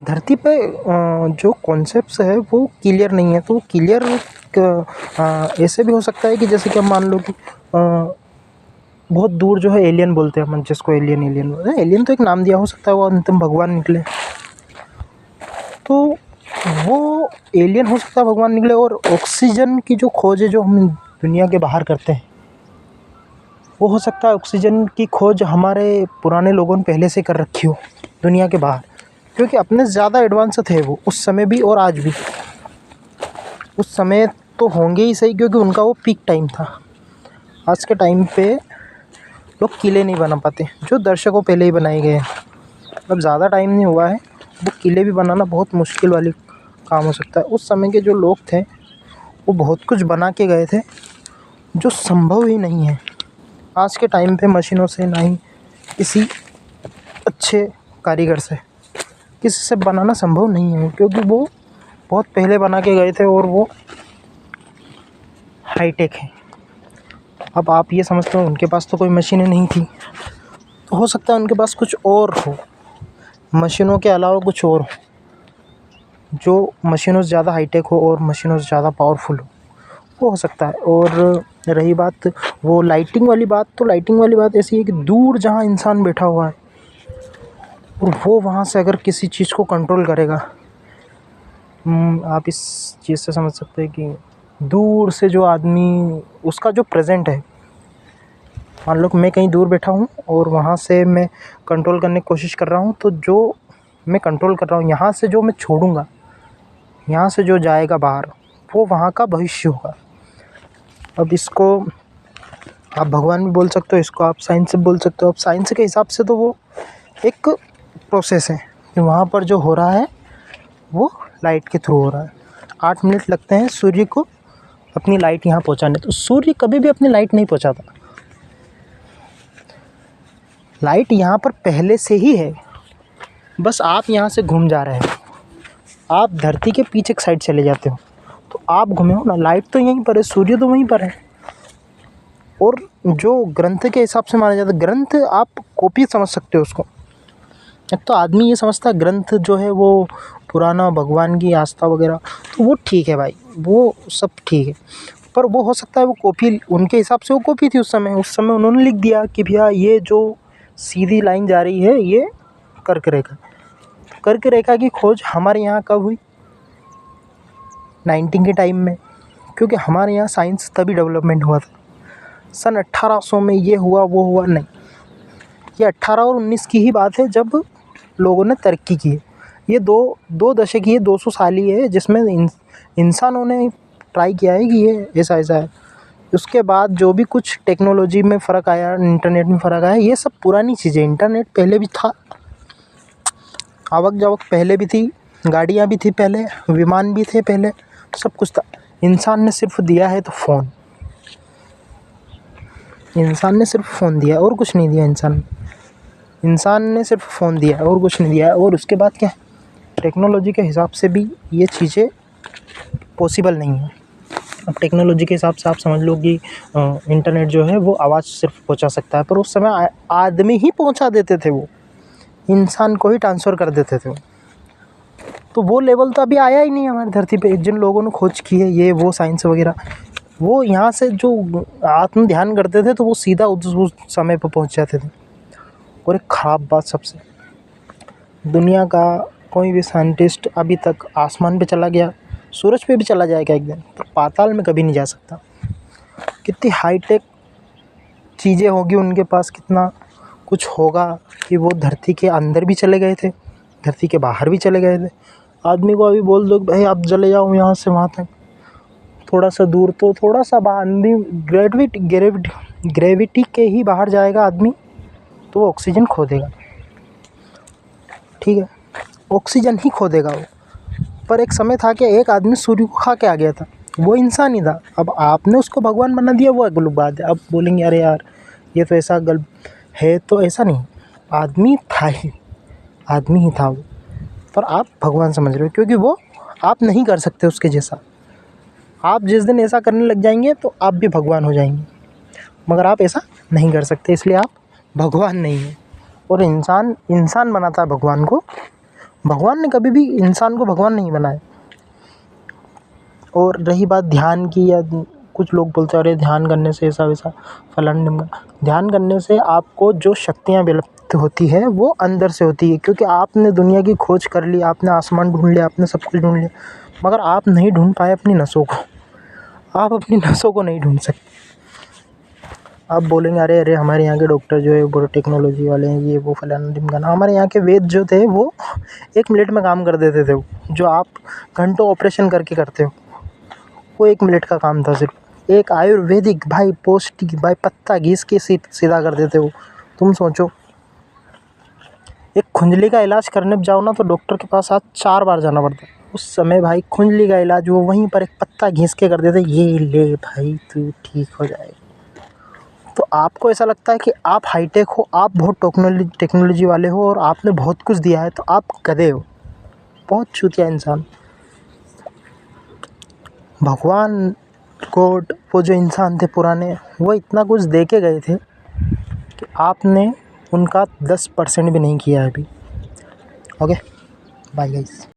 धरती पे जो कॉन्सेप्ट्स है वो क्लियर नहीं है। तो क्लियर ऐसे भी हो सकता है कि जैसे कि हम मान लो कि बहुत दूर जो है एलियन बोलते हैं हम, जिसको एलियन एलियन बोलते हैं। एलियन तो एक नाम दिया, हो सकता है वो अंतिम भगवान निकले। तो वो एलियन हो सकता है भगवान निकले। और ऑक्सीजन की जो खोज है जो हम दुनिया के बाहर करते हैं, वो हो सकता है ऑक्सीजन की खोज हमारे पुराने लोगों ने पहले से कर रखी हो दुनिया के बाहर, क्योंकि अपने से ज़्यादा एडवांस थे वो उस समय भी और आज भी। उस समय तो होंगे ही सही, क्योंकि उनका वो पीक टाइम था। आज के टाइम पे लोग किले नहीं बना पाते, जो दर्शकों पहले ही बनाए गए हैं। अब ज़्यादा टाइम नहीं हुआ है, वो किले भी बनाना बहुत मुश्किल वाली काम हो सकता है। उस समय के जो लोग थे वो बहुत कुछ बना के गए थे जो संभव ही नहीं है आज के टाइम पे मशीनों से, ना ही किसी अच्छे कारीगर से, किसी से बनाना संभव नहीं है, क्योंकि वो बहुत पहले बना के गए थे और वो हाईटेक है। अब आप ये समझते हो उनके पास तो कोई मशीनें नहीं थी, तो हो सकता है उनके पास कुछ और हो, मशीनों के अलावा कुछ और हो, जो मशीनों से ज़्यादा हाईटेक हो और मशीनों से ज़्यादा पावरफुल हो हो सकता है। और रही बात वो लाइटिंग वाली बात, तो लाइटिंग वाली बात ऐसी है कि दूर जहाँ इंसान बैठा हुआ है और वो वहाँ से अगर किसी चीज़ को कंट्रोल करेगा, आप इस चीज़ से समझ सकते हैं कि दूर से जो आदमी, उसका जो प्रेजेंट है, मान लो कि मैं कहीं दूर बैठा हूँ और वहाँ से मैं कंट्रोल करने की कोशिश कर रहा हूँ, तो जो मैं कंट्रोल कर रहा हूँ यहाँ से जो मैं छोड़ूंगा, यहाँ से जो जाएगा बाहर, वो वहाँ का भविष्य होगा। अब इसको आप भगवान भी बोल सकते हो, इसको आप साइंस से बोल सकते हो। अब साइंस के हिसाब से तो वो एक प्रोसेस है कि वहाँ पर जो हो रहा है वो लाइट के थ्रू हो रहा है। 8 मिनट लगते हैं सूर्य को अपनी लाइट यहाँ पहुँचाने, तो सूर्य कभी भी अपनी लाइट नहीं पहुँचाता। लाइट यहाँ पर पहले से ही है, बस आप यहाँ से घूम जा रहे हो। आप धरती के पीछे की साइड चले जाते हो तो आप घूमे हो ना, लाइट तो यहीं पर है, सूर्य तो वहीं पर है। और जो ग्रंथ के हिसाब से माना जाता है, ग्रंथ आप कॉपी समझ सकते हो उसको। एक तो आदमी ये समझता है ग्रंथ जो है वो पुराना, भगवान की आस्था वगैरह, तो वो ठीक है भाई, वो सब ठीक है। पर वो हो सकता है वो कॉपी, उनके हिसाब से वो कॉपी थी उस समय उन्होंने लिख दिया कि भैया ये जो सीधी लाइन जा रही है ये कर्क रेखा। कर्क रेखा की खोज हमारे यहाँ कब हुई? 19 के टाइम में, क्योंकि हमारे यहाँ साइंस तभी डेवलपमेंट हुआ था। सन 1800 में ये हुआ वो हुआ नहीं, ये 18 और 19 की ही बात है जब लोगों ने तरक्की की है। ये दो दशक ही है, 200 साल ही है जिसमें इंसानों ने ट्राई किया है कि ये ऐसा ऐसा है। उसके बाद जो भी कुछ टेक्नोलॉजी में फ़र्क आया, इंटरनेट में फ़र्क आया, ये सब पुरानी चीज़ें। इंटरनेट पहले भी था, आवक जावक पहले भी थी, गाड़ियाँ भी थी पहले, विमान भी थे पहले, सब कुछ था। इंसान ने सिर्फ दिया है तो फ़ोन, इंसान ने सिर्फ फ़ोन दिया और कुछ नहीं दिया। इंसान ने सिर्फ फ़ोन दिया और कुछ नहीं दिया। और उसके बाद क्या, टेक्नोलॉजी के हिसाब से भी ये चीज़ें पॉसिबल नहीं है। अब टेक्नोलॉजी के हिसाब से आप समझ लो कि इंटरनेट जो है वो आवाज़ सिर्फ पहुंचा सकता है, पर उस समय आदमी ही पहुंचा देते थे, वो इंसान को ही ट्रांसफ़र कर देते थे। तो वो लेवल तो अभी आया ही नहीं हमारी धरती पे। जिन लोगों ने खोज की है ये वो साइंस वगैरह, वो यहाँ से जो आत्म ध्यान करते थे तो वो सीधा उस समय पर पहुँच जाते थे। और एक ख़राब बात सबसे, दुनिया का कोई भी साइंटिस्ट अभी तक आसमान पे चला गया, सूरज पे भी चला जाएगा एक दिन, पर पाताल में कभी नहीं जा सकता। कितनी हाईटेक चीज़ें होगी उनके पास, कितना कुछ होगा कि वो धरती के अंदर भी चले गए थे, धरती के बाहर भी चले गए थे। आदमी को अभी बोल दो कि भाई आप चले जाओ यहाँ से वहाँ तक, थोड़ा सा दूर, तो थोड़ा सा बाहर भी ग्रेविटी के ही बाहर जाएगा आदमी, तो वो ऑक्सीजन खो देगा। ठीक है, ऑक्सीजन ही खो देगा वो। पर एक समय था कि एक आदमी सूर्य को खा के आ गया था, वो इंसान ही था। अब आपने उसको भगवान बना दिया, वो अगली बात है। अब बोलेंगे अरे यार ये तो ऐसा गलत है, तो ऐसा नहीं, आदमी था ही, आदमी ही था वो। पर आप भगवान समझ रहे हो, क्योंकि वो आप नहीं कर सकते उसके जैसा। आप जिस दिन ऐसा करने लग जाएंगे तो आप भी भगवान हो जाएंगे, मगर आप ऐसा नहीं कर सकते, इसलिए आप भगवान नहीं हैं। और इंसान बनाता है भगवान को, भगवान ने कभी भी इंसान को भगवान नहीं बनाया। और रही बात ध्यान की, या कुछ लोग बोलते हैं अरे ध्यान करने से ऐसा वैसा फलाना ढिमका। ध्यान करने से आपको जो शक्तियाँ विलुप्त होती है वो अंदर से होती है, क्योंकि आपने दुनिया की खोज कर ली, आपने आसमान ढूंढ लिया, आपने सब कुछ ढूंढ लिया, मगर आप नहीं ढूंढ पाए अपनी नसों को। आप अपनी नसों को नहीं ढूंढ सकते। आप बोलेंगे अरे अरे हमारे यहाँ के डॉक्टर जो है वो टेक्नोलॉजी वाले हैं, ये वो फलाना ढिमकाना। हमारे यहाँ के वैद्य जो थे वो 1 मिनट में काम कर देते थे। जो आप घंटों ऑपरेशन करके करते हो, वो 1 मिनट का काम था सिर्फ। एक आयुर्वेदिक भाई पौष्टिक भाई पत्ता घिस के सीधा कर देते हो। तुम सोचो, एक खुजली का इलाज करने जाओ ना तो डॉक्टर के पास आज 4 बार जाना पड़ता है। उस समय भाई खुजली का इलाज वो वहीं पर एक पत्ता घिस के कर देते, ये ले भाई तू ठीक हो जाएगा। तो आपको ऐसा लगता है कि आप हाईटेक हो, आप बहुत टेक्नोलॉजी वाले हो और आपने बहुत कुछ दिया है, तो आप गधे हो, बहुत चूतिया इंसान। भगवान गॉड वो जो इंसान थे पुराने, वो इतना कुछ दे के गए थे कि आपने उनका 10% भी नहीं किया है अभी। Okay bye guys.